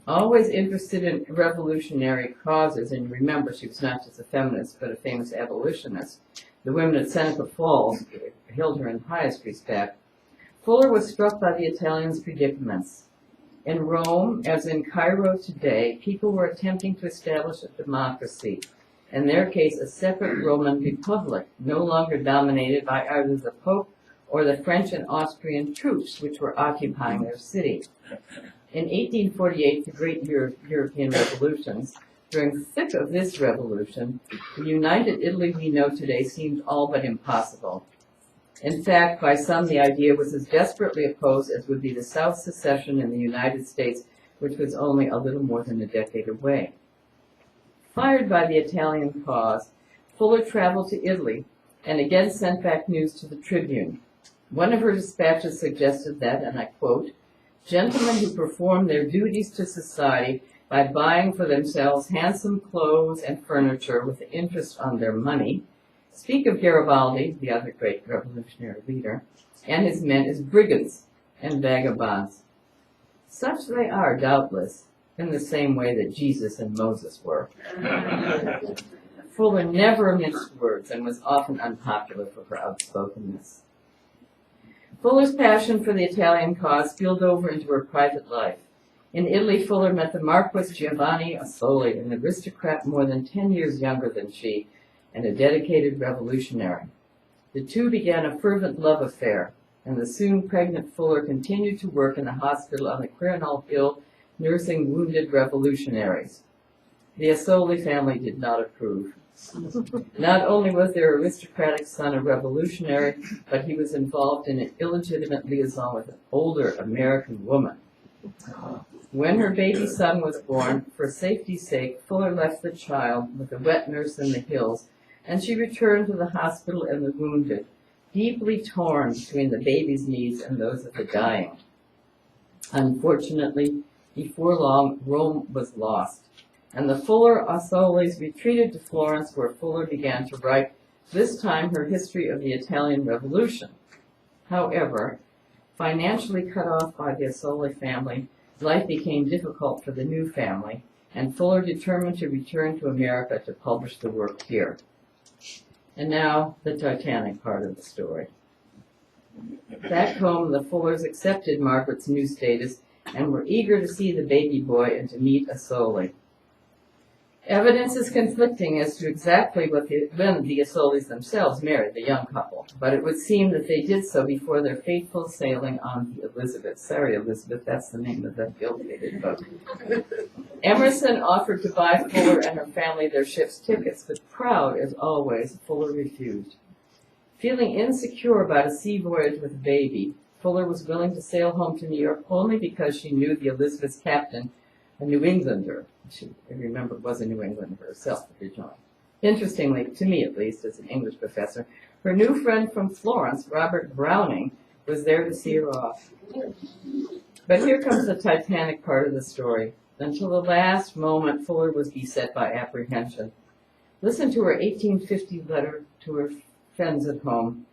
Always interested in revolutionary causes, and remember, she was not just a feminist, but a famous abolitionist. The women at Seneca Falls held her in highest respect. Fuller was struck by the Italians' predicaments. In Rome, as in Cairo today, people were attempting to establish a democracy, in their case a separate Roman republic, no longer dominated by either the Pope or the French and Austrian troops which were occupying their city. In 1848, the great European revolutions, during the thick of this revolution, the united Italy we know today seemed all but impossible. In fact, by some, the idea was as desperately opposed as would be the South secession in the United States, which was only a little more than a decade away. Fired by the Italian cause, Fuller traveled to Italy and again sent back news to the Tribune. One of her dispatches suggested that, and I quote, "Gentlemen who perform their duties to society by buying for themselves handsome clothes and furniture with interest on their money, speak of Garibaldi, the other great revolutionary leader, and his men as brigands and vagabonds. Such they are, doubtless, in the same way that Jesus and Moses were." Fuller never minced words and was often unpopular for her outspokenness. Fuller's passion for the Italian cause spilled over into her private life. In Italy, Fuller met the Marquis Giovanni Asoli, an aristocrat more than 10 years younger than she, and a dedicated revolutionary. The two began a fervent love affair, and the soon pregnant Fuller continued to work in a hospital on the Quirinal Hill, nursing wounded revolutionaries. The Asoli family did not approve. Not only was their aristocratic son a revolutionary, but he was involved in an illegitimate liaison with an older American woman. When her baby son was born, for safety's sake, Fuller left the child with a wet nurse in the hills, and she returned to the hospital and the wounded, deeply torn between the baby's needs and those of the dying. Unfortunately, before long, Rome was lost, and the Fuller Assolis retreated to Florence, where Fuller began to write, this time her history of the Italian Revolution. However, financially cut off by the Assoli family, life became difficult for the new family, and Fuller determined to return to America to publish the work here. And now, the Titanic part of the story. Back home, the Fullers accepted Margaret's new status and were eager to see the baby boy and to meet Asoli. Evidence is conflicting as to exactly when the Assolis themselves married the young couple, but it would seem that they did so before their fateful sailing on the Elizabeth. Sorry, Elizabeth, that's the name of the ill-fated boat. Emerson offered to buy Fuller and her family their ship's tickets, but proud as always, Fuller refused. Feeling insecure about a sea voyage with a baby, Fuller was willing to sail home to New York only because she knew the Elizabeth's captain, a New Englander. She, I remember, was a New Englander herself originally. Interestingly, to me at least, as an English professor, her new friend from Florence, Robert Browning, was there to see her off. But here comes the Titanic part of the story. Until the last moment, Fuller was beset by apprehension. Listen to her 1850 letter to her friends at home.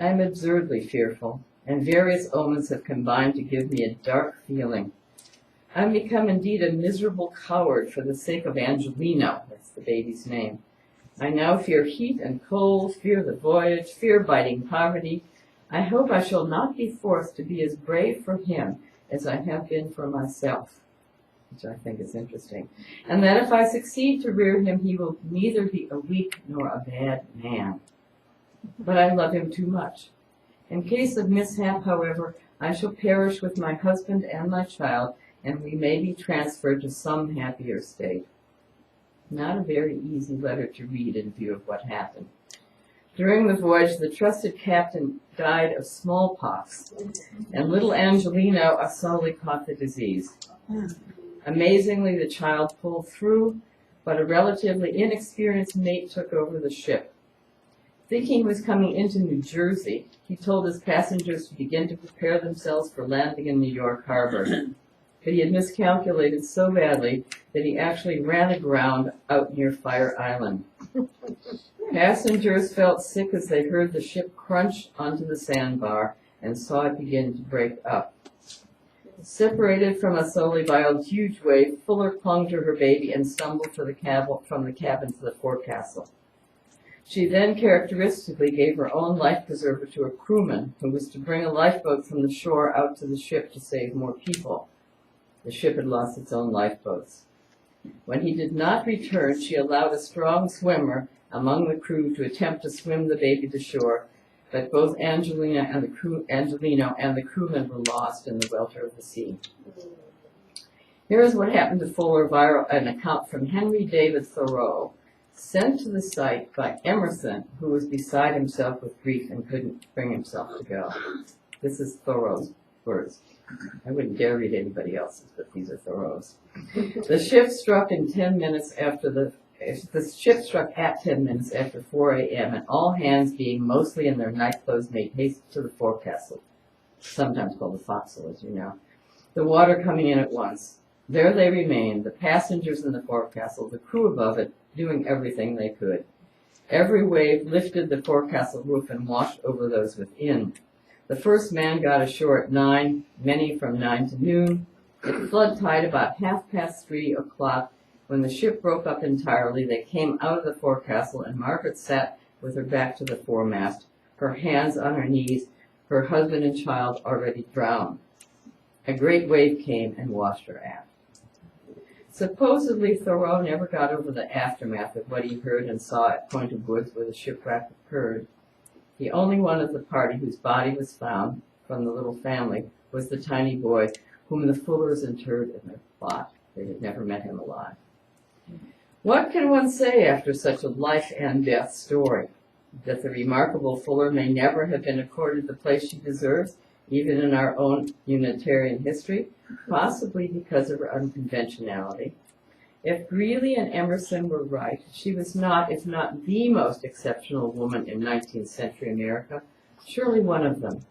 I am absurdly fearful, and various omens have combined to give me a dark feeling. I am become indeed a miserable coward for the sake of Angelino, that's the baby's name. I now fear heat and cold, fear the voyage, fear biting poverty. I hope I shall not be forced to be as brave for him as I have been for myself, which I think is interesting, and that if I succeed to rear him, he will neither be a weak nor a bad man. But I love him too much. In case of mishap, however, I shall perish with my husband and my child, and we may be transferred to some happier state. Not a very easy letter to read in view of what happened. During the voyage, the trusted captain died of smallpox, and little Angelino Asoli caught the disease. Amazingly, the child pulled through, but a relatively inexperienced mate took over the ship. Thinking he was coming into New Jersey, he told his passengers to begin to prepare themselves for landing in New York Harbor. But he had miscalculated so badly that he actually ran aground out near Fire Island. Passengers felt sick as they heard the ship crunch onto the sandbar and saw it begin to break up. Separated from Asoli by a huge wave, Fuller clung to her baby and stumbled from the cabin to the forecastle. She then characteristically gave her own life preserver to a crewman who was to bring a lifeboat from the shore out to the ship to save more people. The ship had lost its own lifeboats. When he did not return, she allowed a strong swimmer among the crew to attempt to swim the baby to shore, but both Angelino and the crewman were lost in the welter of the sea. Here is what happened to Fuller via an account from Henry David Thoreau, sent to the site by Emerson, who was beside himself with grief and couldn't bring himself to go. This is Thoreau's words. I wouldn't dare read anybody else's, but these are Thoreau's. The ship struck at 10 minutes after 4 a.m., and all hands, being mostly in their night clothes, made haste to the forecastle, sometimes called the forecastle, as you know, the water coming in at once. There they remained, the passengers in the forecastle, the crew above it, doing everything they could. Every wave lifted the forecastle roof and washed over those within. The first man got ashore at 9, many from 9 to noon. At flood tide, about 3:30 o'clock, when the ship broke up entirely, they came out of the forecastle, and Margaret sat with her back to the foremast, her hands on her knees, her husband and child already drowned. A great wave came and washed her aft. Supposedly, Thoreau never got over the aftermath of what he heard and saw at Point of Woods where the shipwreck occurred. The only one of the party whose body was found from the little family was the tiny boy whom the Fullers interred in their plot. They had never met him alive. What can one say after such a life and death story? That the remarkable Fuller may never have been accorded the place she deserves, even in our own Unitarian history, possibly because of her unconventionality. If Greeley and Emerson were right, she was not, if not the most exceptional woman in 19th century America, surely one of them.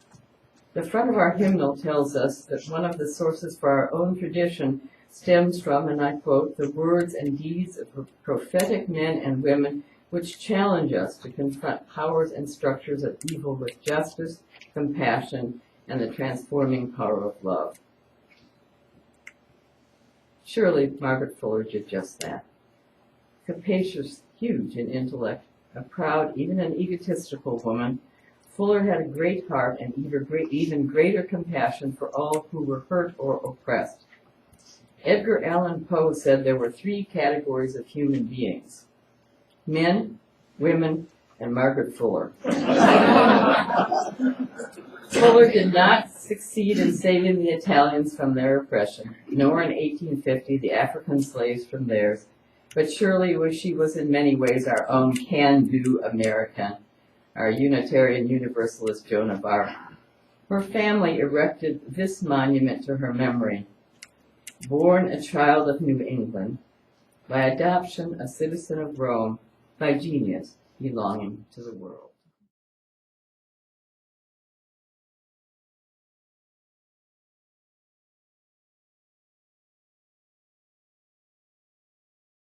The front of our hymnal tells us that one of the sources for our own tradition stems from, and I quote, the words and deeds of prophetic men and women which challenge us to confront powers and structures of evil with justice, compassion, and the transforming power of love. Surely Margaret Fuller did just that. Capacious, huge in intellect, a proud, even an egotistical woman, Fuller had a great heart and even greater compassion for all who were hurt or oppressed. Edgar Allan Poe said there were 3 categories of human beings: men, women, and Margaret Fuller. Fuller did not succeed in saving the Italians from their oppression, nor in 1850 the African slaves from theirs, but surely she was in many ways our own can-do American, our Unitarian Universalist Joan of Arc. Her family erected this monument to her memory. Born a child of New England, by adoption a citizen of Rome, by genius belonging to the world.